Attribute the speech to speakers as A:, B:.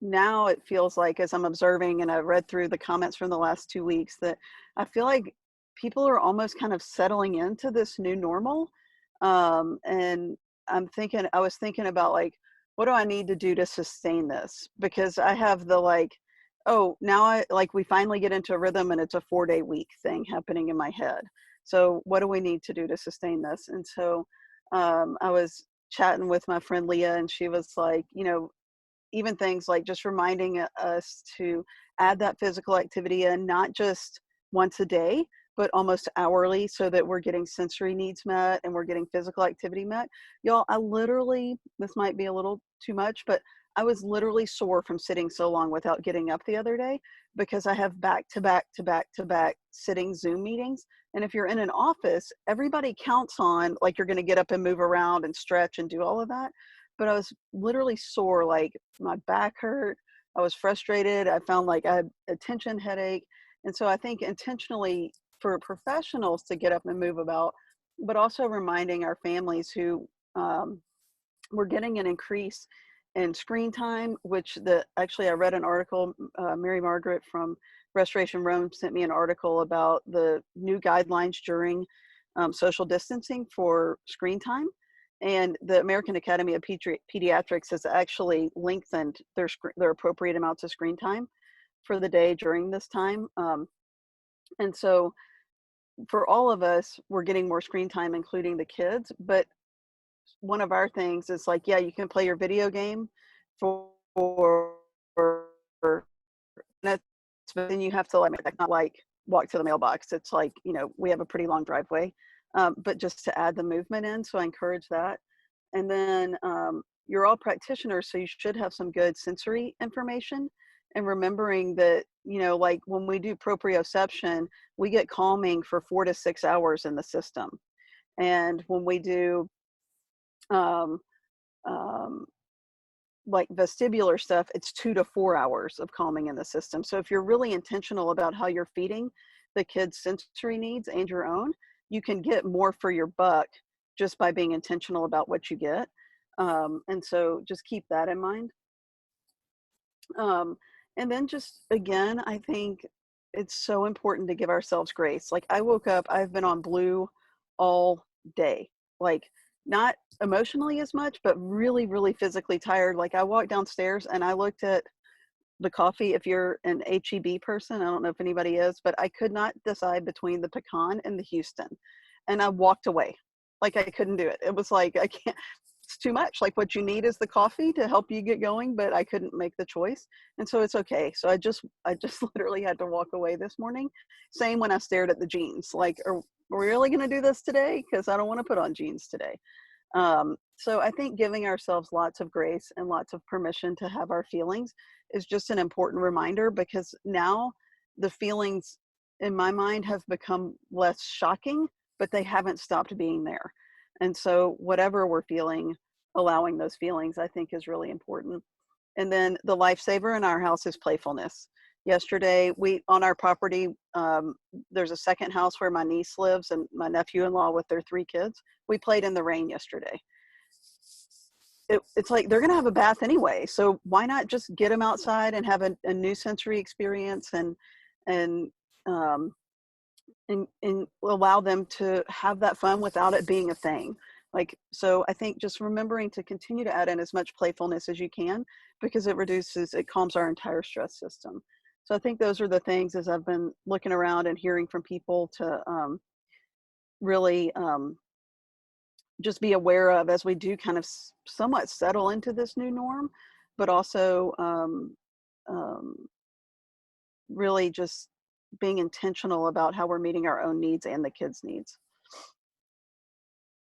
A: now it feels like, as I'm observing and I've read through the comments from the last 2 weeks, that I feel like people are almost kind of settling into this new normal. And I was thinking about like, what do I need to do to sustain this? Because I have the like, oh, now we finally get into a rhythm and it's a 4-day week thing happening in my head. So what do we need to do to sustain this? And so I was chatting with my friend Leah, and she was like, even things like just reminding us to add that physical activity in, not just once a day, but almost hourly, so that we're getting sensory needs met and we're getting physical activity met. Y'all, this might be a little too much, but I was literally sore from sitting so long without getting up the other day, because I have back to back to back to back sitting Zoom meetings. And if you're in an office, everybody counts on like you're going to get up and move around and stretch and do all of that. But I was literally sore, like my back hurt. I was frustrated. I found like I had a tension headache. And so I think intentionally for professionals to get up and move about, but also reminding our families who we're getting an increase in screen time, which actually I read an article, Mary Margaret from Restoration Rome sent me an article about the new guidelines during social distancing for screen time. And the American Academy of Pediatrics has actually lengthened their appropriate amounts of screen time for the day during this time. And so for all of us, we're getting more screen time, including the kids. But one of our things is like, yeah, you can play your video game for minutes, but then you have to not like walk to the mailbox. It's like, we have a pretty long driveway, but just to add the movement in. So I encourage that. And then you're all practitioners, so you should have some good sensory information. And remembering that, like when we do proprioception, we get calming for 4 to 6 hours in the system. And when we do um, um, like vestibular stuff, it's 2 to 4 hours of calming in the system. So if you're really intentional about how you're feeding the kids' sensory needs and your own, you can get more for your buck just by being intentional about what you get. And so just keep that in mind. And then just again, I think it's so important to give ourselves grace. Like I woke up, I've been on blue all day, like not emotionally as much, but really, really physically tired. Like I walked downstairs and I looked at the coffee. If you're an HEB person, I don't know if anybody is, but I could not decide between the pecan and the Houston. And I walked away. Like I couldn't do it. It was like, I can't, it's too much. Like what you need is the coffee to help you get going, but I couldn't make the choice. And so it's okay. So I just literally had to walk away this morning. Same when I stared at the jeans, like, are we really going to do this today? Because I don't want to put on jeans today. So I think giving ourselves lots of grace and lots of permission to have our feelings is just an important reminder, because now the feelings in my mind have become less shocking, but they haven't stopped being there. And so whatever we're feeling, allowing those feelings, I think is really important. And then the lifesaver in our house is playfulness. Yesterday, on our property, there's a second house where my niece lives and my nephew-in-law with their 3 kids. We played in the rain yesterday. It's like they're going to have a bath anyway, so why not just get them outside and have a new sensory experience and allow them to have that fun without it being a thing. Like, so I think just remembering to continue to add in as much playfulness as you can, because it calms our entire stress system. So I think those are the things, as I've been looking around and hearing from people, to really just be aware of as we do kind of somewhat settle into this new norm, but also really just being intentional about how we're meeting our own needs and the kids' needs.